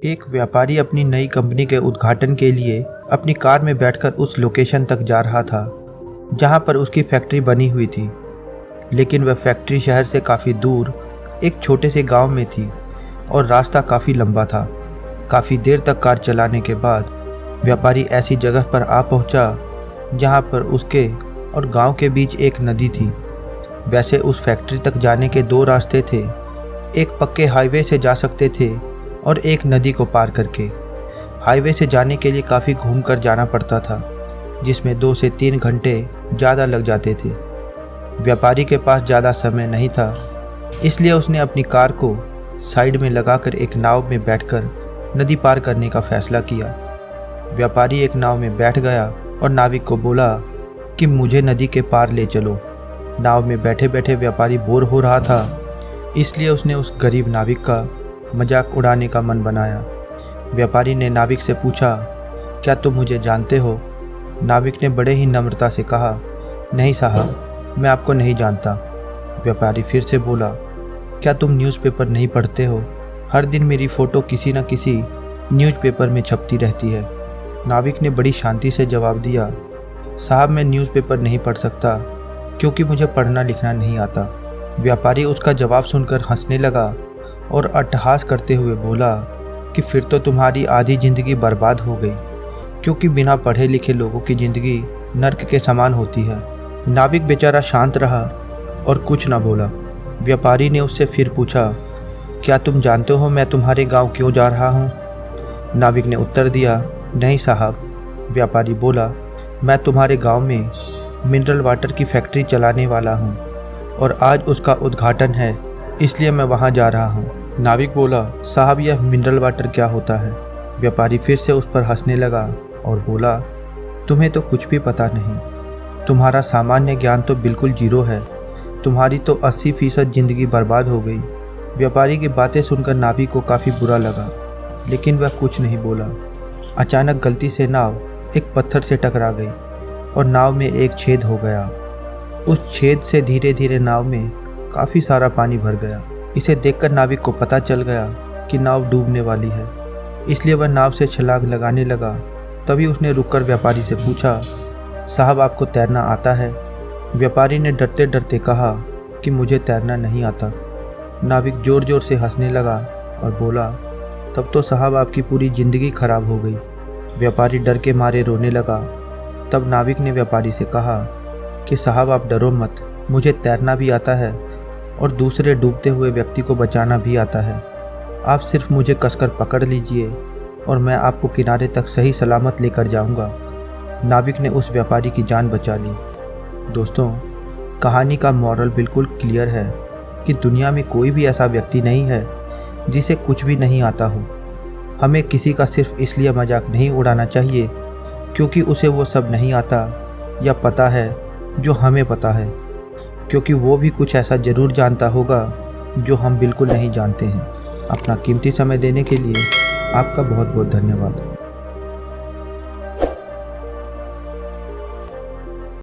एक व्यापारी अपनी नई कंपनी के उद्घाटन के लिए अपनी कार में बैठकर उस लोकेशन तक जा रहा था जहां पर उसकी फैक्ट्री बनी हुई थी। लेकिन वह फैक्ट्री शहर से काफ़ी दूर एक छोटे से गांव में थी और रास्ता काफ़ी लंबा था। काफ़ी देर तक कार चलाने के बाद व्यापारी ऐसी जगह पर आ पहुंचा जहां पर उसके और गांव के बीच एक नदी थी। वैसे उस फैक्ट्री तक जाने के दो रास्ते थे, एक पक्के हाईवे से जा सकते थे और एक नदी को पार करके। हाईवे से जाने के लिए काफ़ी घूमकर जाना पड़ता था, जिसमें 2 से 3 घंटे ज़्यादा लग जाते थे। व्यापारी के पास ज़्यादा समय नहीं था, इसलिए उसने अपनी कार को साइड में लगाकर एक नाव में बैठकर नदी पार करने का फैसला किया। व्यापारी एक नाव में बैठ गया और नाविक को बोला कि मुझे नदी के पार ले चलो। नाव में बैठे बैठे व्यापारी बोर हो रहा था, इसलिए उसने उस गरीब नाविक का मजाक उड़ाने का मन बनाया। व्यापारी ने नाविक से पूछा, क्या तुम मुझे जानते हो? नाविक ने बड़े ही नम्रता से कहा, नहीं साहब, मैं आपको नहीं जानता। व्यापारी फिर से बोला, क्या तुम न्यूज़पेपर नहीं पढ़ते हो? हर दिन मेरी फ़ोटो किसी न किसी न्यूज़पेपर में छपती रहती है। नाविक ने बड़ी शांति से जवाब दिया, साहब मैं न्यूज़पेपर नहीं पढ़ सकता क्योंकि मुझे पढ़ना लिखना नहीं आता। व्यापारी उसका जवाब सुनकर हंसने लगा और अट्टहास करते हुए बोला कि फिर तो तुम्हारी आधी ज़िंदगी बर्बाद हो गई, क्योंकि बिना पढ़े लिखे लोगों की ज़िंदगी नर्क के समान होती है। नाविक बेचारा शांत रहा और कुछ ना बोला। व्यापारी ने उससे फिर पूछा, क्या तुम जानते हो मैं तुम्हारे गांव क्यों जा रहा हूं? नाविक ने उत्तर दिया, नहीं साहब। व्यापारी बोला, मैं तुम्हारे गांव में मिनरल वाटर की फैक्ट्री चलाने वाला हूं और आज उसका उद्घाटन है, इसलिए मैं वहां जा रहा हूं। नाविक बोला, साहब यह मिनरल वाटर क्या होता है? व्यापारी फिर से उस पर हंसने लगा और बोला, तुम्हें तो कुछ भी पता नहीं। तुम्हारा सामान्य ज्ञान तो बिल्कुल जीरो है। तुम्हारी तो 80% ज़िंदगी बर्बाद हो गई। व्यापारी की बातें सुनकर नाविक को काफ़ी बुरा लगा, लेकिन वह कुछ नहीं बोला। अचानक गलती से नाव एक पत्थर से टकरा गई और नाव में एक छेद हो गया। उस छेद से धीरे धीरे नाव में काफ़ी सारा पानी भर गया। इसे देखकर नाविक को पता चल गया कि नाव डूबने वाली है, इसलिए वह नाव से छलांग लगाने लगा। तभी उसने रुककर व्यापारी से पूछा, साहब आपको तैरना आता है? व्यापारी ने डरते डरते कहा कि मुझे तैरना नहीं आता। नाविक ज़ोर ज़ोर से हंसने लगा और बोला, तब तो साहब आपकी पूरी ज़िंदगी खराब हो गई। व्यापारी डर के मारे रोने लगा। तब नाविक ने व्यापारी से कहा कि साहब आप डरो मत, मुझे तैरना भी आता है और दूसरे डूबते हुए व्यक्ति को बचाना भी आता है। आप सिर्फ मुझे कसकर पकड़ लीजिए और मैं आपको किनारे तक सही सलामत लेकर जाऊंगा। नाविक ने उस व्यापारी की जान बचा ली। दोस्तों, कहानी का मॉरल बिल्कुल क्लियर है कि दुनिया में कोई भी ऐसा व्यक्ति नहीं है जिसे कुछ भी नहीं आता हो। हमें किसी का सिर्फ इसलिए मजाक नहीं उड़ाना चाहिए क्योंकि उसे वो सब नहीं आता या पता है जो हमें पता है, क्योंकि वो भी कुछ ऐसा ज़रूर जानता होगा जो हम बिल्कुल नहीं जानते हैं। अपना कीमती समय देने के लिए आपका बहुत बहुत धन्यवाद।